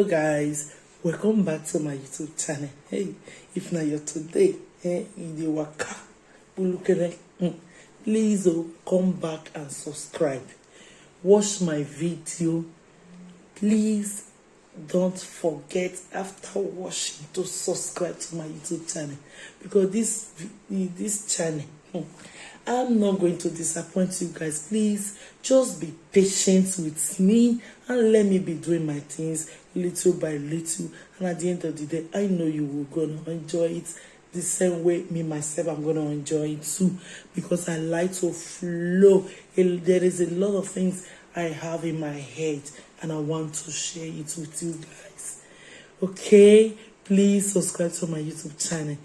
Hello guys, welcome back to my YouTube channel. Hey, if not your today, in the waka, please come back and subscribe. Watch my video. Please don't forget after watching to subscribe to my YouTube channel, because this channel, I'm not going to disappoint you guys. Please just be patient with me and let me be doing my things little by little, and at the end of the day I know you will gonna enjoy it the same way me myself I'm gonna enjoy it too, because I like to flow. There is a lot of things I have in my head and I want to share it with you guys. Okay, please subscribe to my YouTube channel.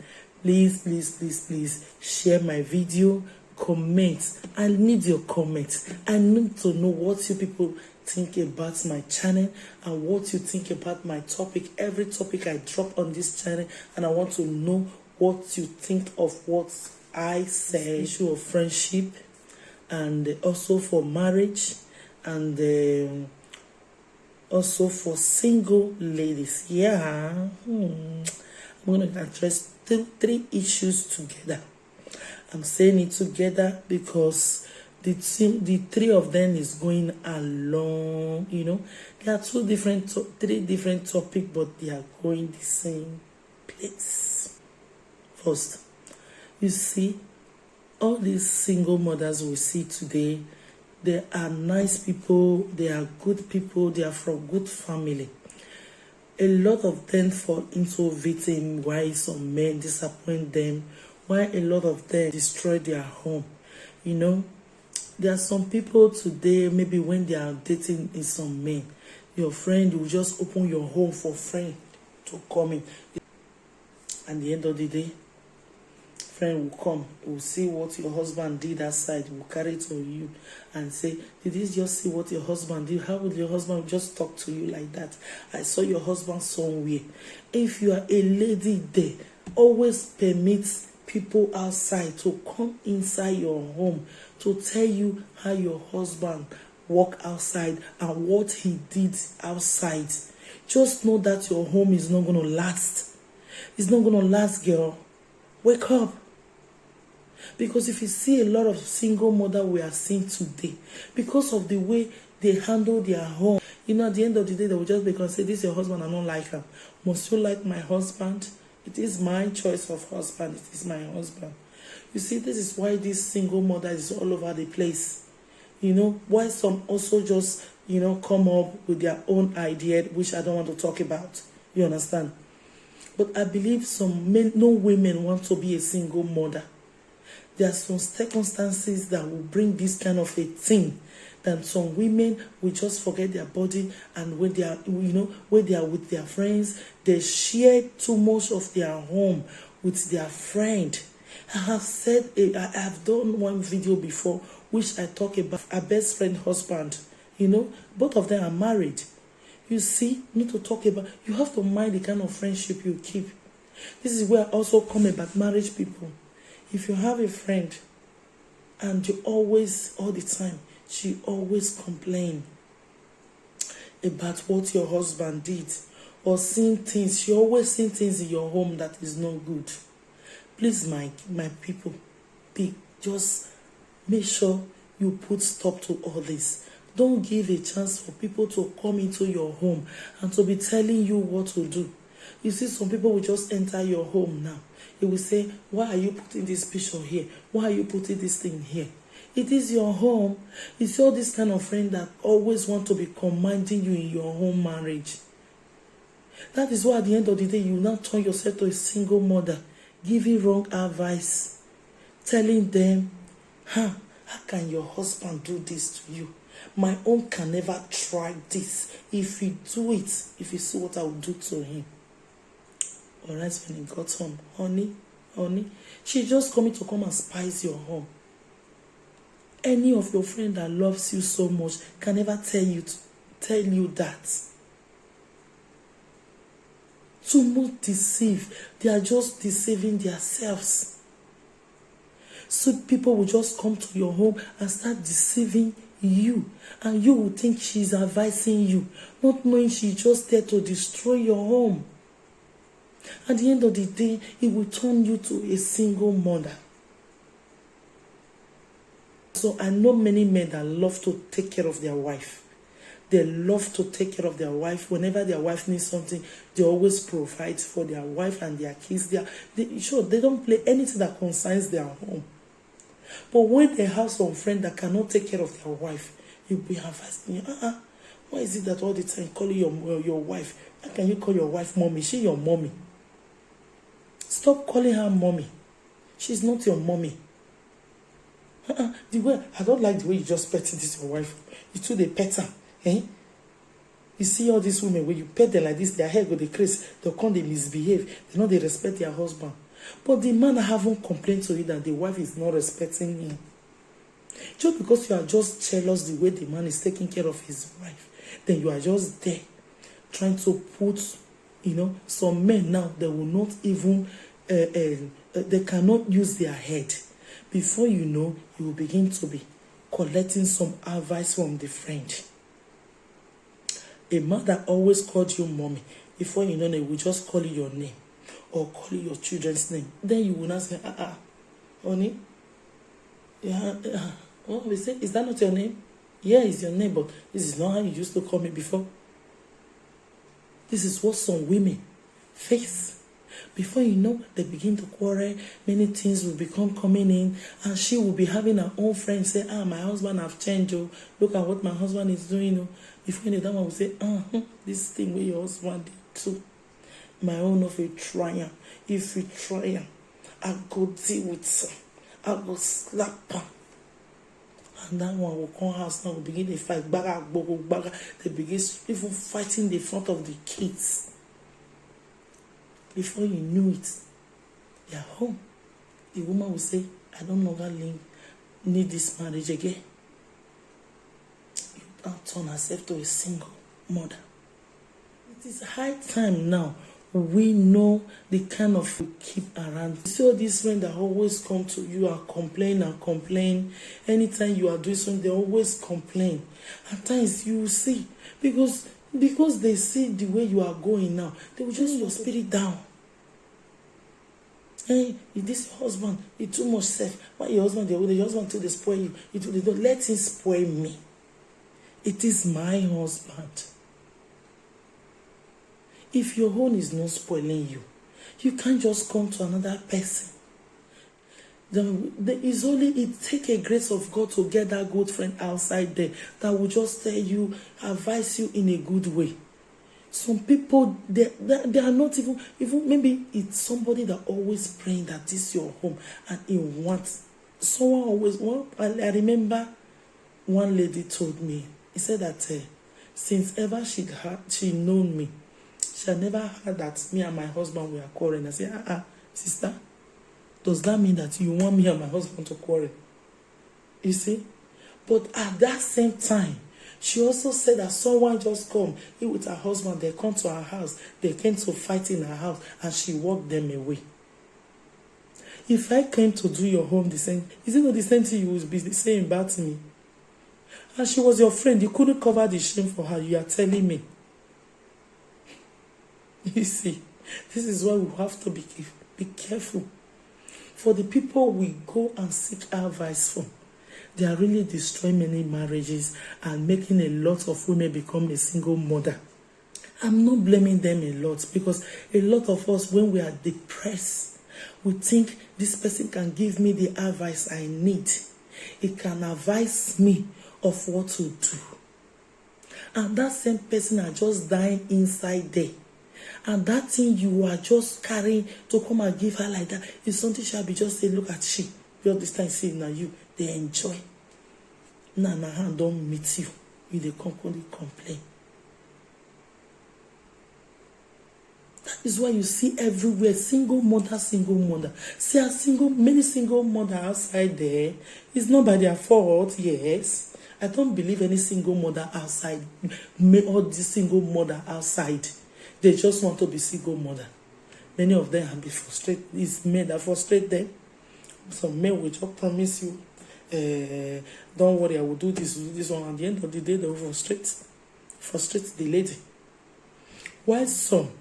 Please share my video, comment. I need your comments. I need to know what you people think about my channel and what you think about my topic. Every topic I drop on this channel, and I want to know what you think of what I say. Issue of friendship, and also for marriage, and also for single ladies. I'm going to address three issues together. I'm saying it together because the three of them is going along. There are three different topics, but they are going the same place. First, you see, all these single mothers we see today, they are nice people, they are good people, they are from good family. A lot of them fall into victim why some men disappoint them, why a lot of them destroy their home. There are some people today, maybe when they are dating in some men, your friend will just open your home for friend to come in. At the end of the day, friend will come, will see what your husband did outside, will carry it on you and say, did you just see what your husband did? How would your husband just talk to you like that? I saw your husband somewhere. If you are a lady there, always permit people outside to come inside your home to tell you how your husband walked outside and what he did outside. Just know that your home is not going to last. It's not going to last, girl. Wake up. Because if you see a lot of single mother we are seeing today, because of the way they handle their home, at the end of the day, they will just because say, this is your husband, I don't like him. Must you like my husband? It is my choice of husband. It is my husband. You see, this is why this single mother is all over the place. Why some also just, come up with their own idea, which I don't want to talk about. You understand? But I believe some men, no women want to be a single mother. There are some circumstances that will bring this kind of a thing. That some women will just forget their body, and when they are, when they are with their friends, they share too much of their home with their friend. I have done one video before which I talk about a best friend husband. Both of them are married. You see, need to talk about, you have to mind the kind of friendship you keep. This is where I also come about marriage people. If you have a friend and you always, all the time, she always complain about what your husband did or seeing things, she always seeing things in your home that is not good. Please, my people, just make sure you put stop to all this. Don't give a chance for people to come into your home and to be telling you what to do. You see, some people will just enter your home now. They will say, why are you putting this picture here? Why are you putting this thing here? It is your home. It's all this kind of friend that always want to be commanding you in your home marriage. That is why at the end of the day, you now turn yourself to a single mother, giving wrong advice, telling them, how can your husband do this to you? My own can never try this. If you do it, if you see what I will do to him. Alright, when he got home, honey, she's just coming to come and spice your home. Any of your friend that loves you so much can never tell you that. Too much deceive. They are just deceiving themselves. So people will just come to your home and start deceiving you, and you will think she's advising you, not knowing she's just there to destroy your home. At the end of the day, it will turn you to a single mother. So I know many men that love to take care of their wife. They love to take care of their wife. Whenever their wife needs something, they always provide for their wife and their kids. They don't play anything that concerns their home. But when they have some friend that cannot take care of their wife, you'll be advising, why is it that all the time calling your wife? How can you call your wife mommy? She's your mommy. Stop calling her mommy. She's not your mommy. I don't like the way you just petted this your wife. You too, they pet her. Eh? You see all these women, when you pet them like this, their hair go decrease, they'll come, they misbehave, they know they respect their husband. But the man haven't complained to you that the wife is not respecting him. Just because you are just jealous the way the man is taking care of his wife, then you are just there trying to put, some men now, they will not even, they cannot use their head. Before you know, you will begin to be collecting some advice from the friend. A mother always called you mommy. Before you know, they will just call you your name or call you your children's name. Then you will not say, honey, what we say? Is that not your name? Yeah, it's your name, but this is not how you used to call me before. This is what some women face. Before you know, they begin to quarrel. Many things will become coming in, and she will be having her own friends say, my husband have changed. Oh, look at what my husband is doing. Oh. Before you know, that one will say, this thing where your husband did too. My own of a trial. If we try, I go deal with her. I go slap her. And that one will come house now, will begin to fight. Baga. They begin even fighting in the front of the kids. Before you knew it, they are home. The woman will say, I don't longer need this marriage again. You now turn herself to a single mother. It is high time now. We know the kind of we keep around. You see all these friends that always come to you and complain. Anytime you are doing something, they always complain. At times you will see, because they see the way you are going now, they will just your spirit down. Hey, this your husband, you too much safe. Why your husband, your husband till they spoil you? They don't let him spoil me. It is my husband. If your own is not spoiling you, you can't just come to another person. It takes a grace of God to get that good friend outside there that will just tell you, advise you in a good way. Some people, they are not even maybe it's somebody that always praying that this is your home and he wants. Someone always, I remember one lady told me, he said that since ever she known me, she had never heard that me and my husband were quarreling. I said, sister, does that mean that you want me and my husband to quarrel? You see? But at that same time, she also said that someone just come, he with her husband, they come to her house, they came to fight in her house, and she walked them away. If I came to do your home the same, is it not the same thing you would be saying about me? And she was your friend, you couldn't cover the shame for her, you are telling me. You see, this is why we have to be careful. For the people we go and seek advice from, they are really destroying many marriages and making a lot of women become a single mother. I'm not blaming them a lot, because a lot of us, when we are depressed, we think this person can give me the advice I need. It can advise me of what to do. And that same person are just dying inside there. And that thing you are just carrying to come and give her like that is something she'll be just say, look at she. All this time saying now you, they enjoy. Now hand don't meet you. You they complain. That is why you see everywhere single mother. See many single mother outside there. It's not by their fault, yes. I don't believe any single mother outside, all this single mother outside. They just want to be single mother. Many of them have been frustrated. It's men that frustrate them. Some men will just promise you don't worry, I will do this one. At the end of the day, they will frustrate the lady. While some,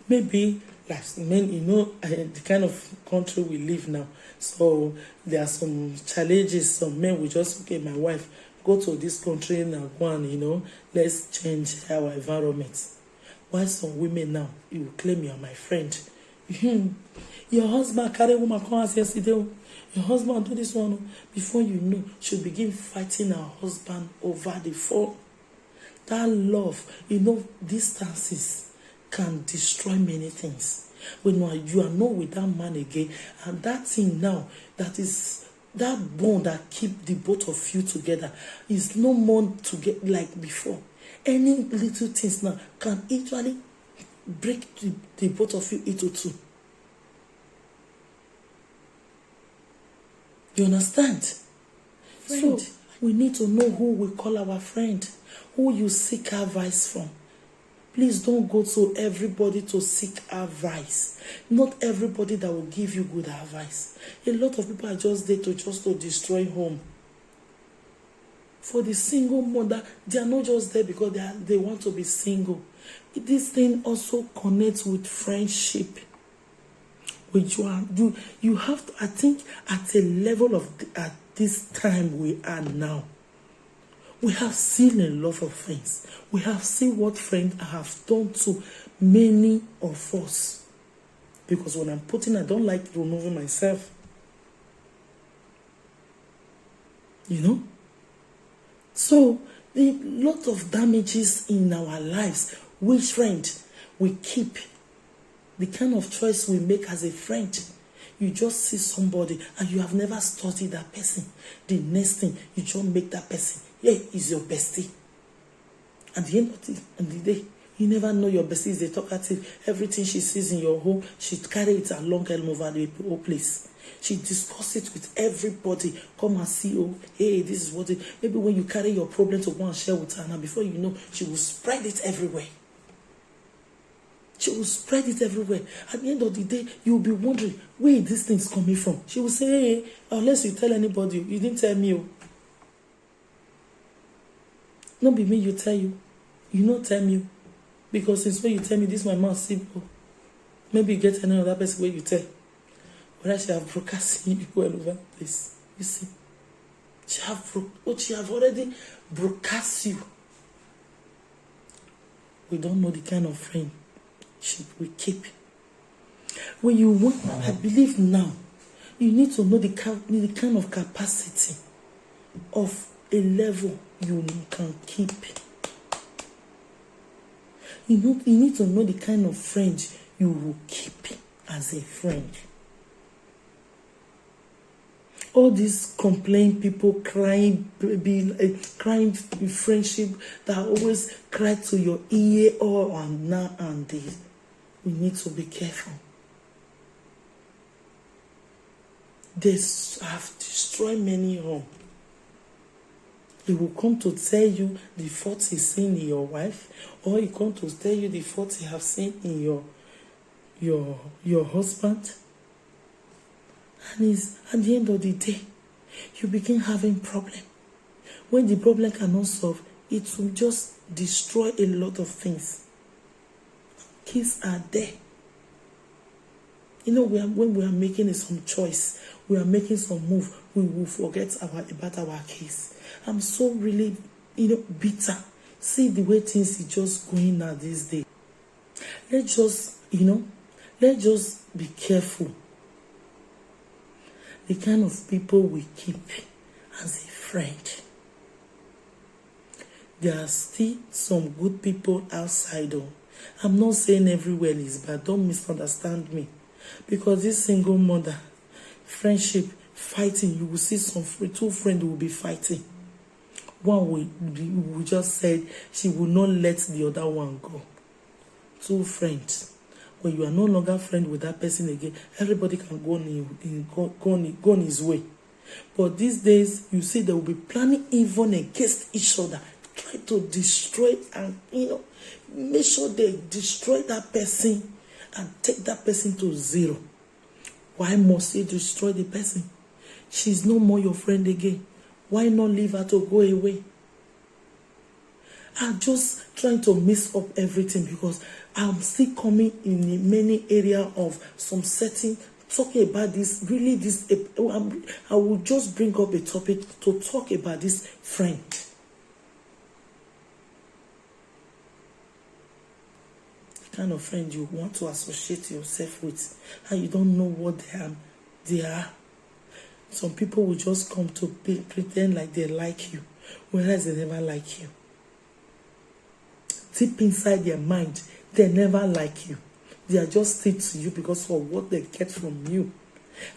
maybe like men, the kind of country we live now, so there are some challenges. Some men will just, okay, my wife, go to this country now, go and, let's change our environment. While some women now, you will claim you are my friend. Your husband carry woman come as yesterday. Your husband do this one. Before you know, she'll begin fighting her husband over the phone. That love, distances can destroy many things. When you are not with that man again, and that thing now, that bond that keep the both of you together is no more to get like before. Any little things now can actually break the both of you into two. You understand? Friend. So we need to know who we call our friend, who you seek advice from. Please don't go to everybody to seek advice. Not everybody that will give you good advice. A lot of people are just there to destroy home. For the single mother, they are not just there because they want to be single. This thing also connects with friendship. Which you have to, I think, at a level at this time we are now, we have seen a lot of things. We have seen what friends have done to many of us. Because when I don't like removing myself. So, a lot of damages in our lives. Which friend we keep? The kind of choice we make as a friend. You just see somebody and you have never studied that person. The next thing, you just make that person, is your bestie. At the end of the day, you never know your bestie is a talkative. Everything she sees in your home, she carry it along and over the whole place. She discuss it with everybody. Come and see, hey, this is what it. Maybe when you carry your problem to go and share with her, now before you know, she will spread it everywhere. She will spread it everywhere. At the end of the day, you will be wondering where these things coming from. She will say, hey, unless you tell anybody, you didn't tell me. Not be me, you tell you. You not tell me. Because since when you tell me this, my mouth simple. Maybe you get another person where you tell. But I should have broadcasted you all over the place. You see. She have already broadcast you. We don't know the kind of friend we keep. When you want, I believe now, you need to know the kind of capacity of a level you can keep. You need to know the kind of friend you will keep as a friend. All these complain people, crying friendship that always cry to your ear all and now and then. We need to be careful. They have destroyed many homes. He will come to tell you the faults he's seen in your wife, or he come to tell you the faults he have seen in your husband. And at the end of the day, you begin having problem. When the problem cannot solve, it will just destroy a lot of things. Kids are there. When we are making some choice, we are making some move, we will forget about our case. I'm so really, bitter. See the way things is just going now these days. Let's just be careful. The kind of people we keep as a friend. There are still some good people outside. I'm not saying everywhere is bad. Don't misunderstand me. Because this single mother, friendship, fighting, you will see two friends will be fighting. One will just said she will not let the other one go. Two friends. When you are no longer friend with that person again, everybody can go on his way. But these days, you see they will be planning even against each other, try to destroy and make sure they destroy that person and take that person to zero. Why must you destroy the person? She's no more your friend again. Why not leave her to go away? I'm just trying to mix up everything because I'm still coming in many areas of some setting, talking about this, really this, I will just bring up a topic to talk about this friend. The kind of friend you want to associate yourself with and you don't know what they are. Some people will just come to pretend like they like you, whereas they never like you. Deep inside their mind, they never like you. They are just stick to you because of what they get from you.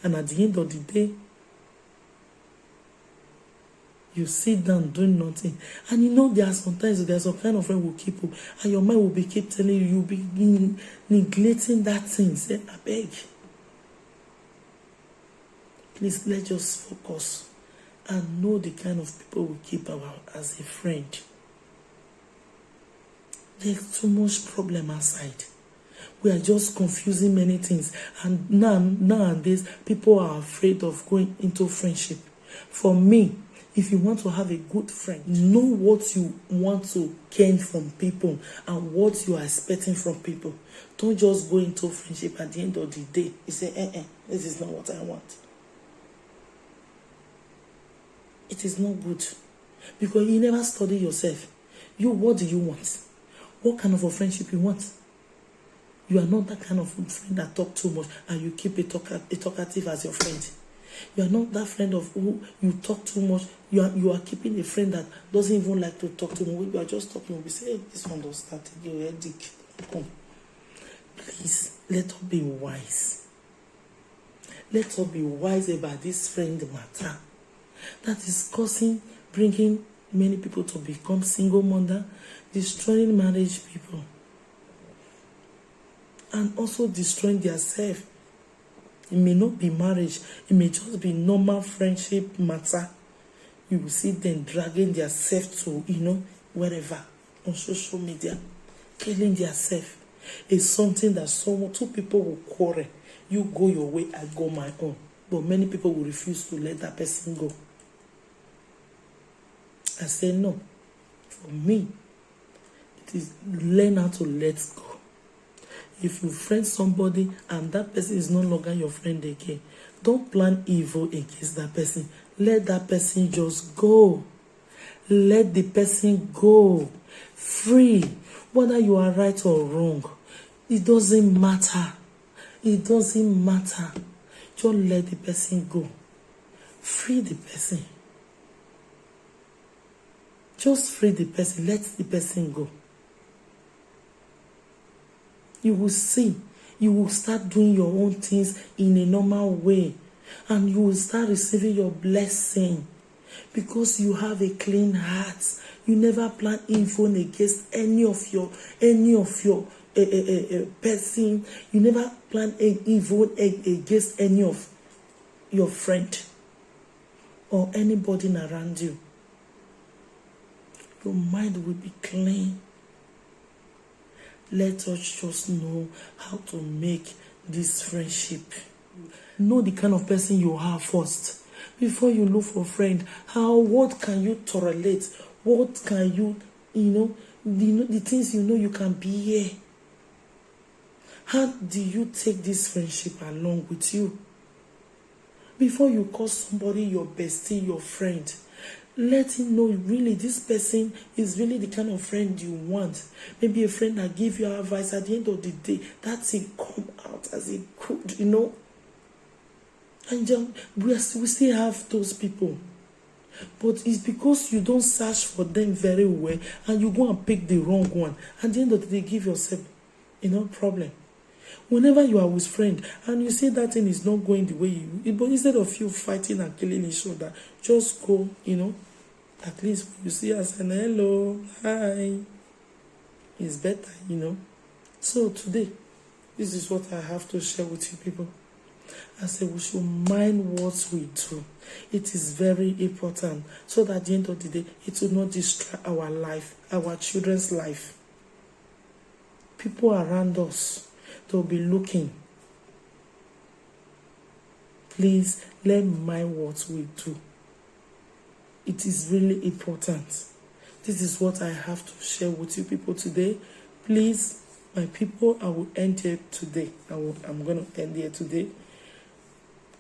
And at the end of the day, you sit down doing nothing. And you know there's some kind of friend will keep you, and your mind will keep telling you, you'll be neglecting that thing. Say, I beg. Please, let's just focus and know the kind of people we keep as a friend. There's too much problem outside. We are just confusing many things. And nowadays, people are afraid of going into friendship. For me, if you want to have a good friend, know what you want to gain from people and what you are expecting from people. Don't just go into friendship at the end of the day. You say, this is not what I want. It is not good. Because you never study yourself. What do you want? What kind of a friendship you want? You are not that kind of friend that talk too much and you keep a talkative as your friend. You are not that friend of who you talk too much. You are keeping a friend that doesn't even like to talk too much. You are just talking. We say, hey, this one does start. Your headache. Come. Please, let us be wise. Let us be wise about this friend matter. That is bringing many people to become single mother, destroying marriage people, and also destroying themselves. It may not be marriage, it may just be normal friendship matter. You will see them dragging themselves to, wherever, on social media, killing themselves. It's something that two people will quarrel. You go your way, I go my own. But many people will refuse to let that person go. I say no. For me, it is learn how to let go. If you friend somebody and that person is no longer your friend again, don't plan evil against that person. Let that person just go. Let the person go. Free. Whether you are right or wrong, it doesn't matter. It doesn't matter. Just let the person go. Free the person. Just free the person. Let the person go. You will see. You will start doing your own things in a normal way. And you will start receiving your blessing. Because you have a clean heart. You never plan evil against any of your person. You never plan evil against any of your friend or anybody around you. Your mind will be clean. Let us just know how to make this friendship. Know the kind of person you are first. Before you look for a friend, what can you tolerate? What can you, the things you can be here. How do you take this friendship along with you? Before you call somebody your bestie, your friend, let him know really this person is really the kind of friend you want. Maybe a friend that give you advice at the end of the day. That's it come out as it could, And we still have those people. But it's because you don't search for them very well and you go and pick the wrong one. At the end of the day, give yourself, problem. Whenever you are with friend and you see that thing is not going the way but instead of you fighting and killing each other, just go, at least you see us and hello, hi. It's better, So today, this is what I have to share with you people. I say we should mind what we do. It is very important so that at the end of the day, it will not destroy our life, our children's life. People around us, they'll be looking. Please let me mind what we do. It is really important. This is what I have to share with you people today. Please, my people, I will end here today. I'm going to end here today.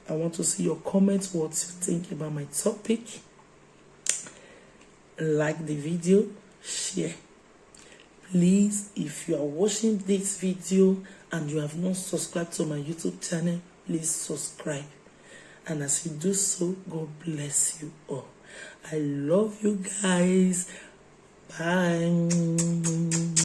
I want to see your comments, what you think about my topic. Like the video, share. Please, if you are watching this video and you have not subscribed to my YouTube channel, please subscribe. And as you do so, God bless you all. I love you guys. Bye.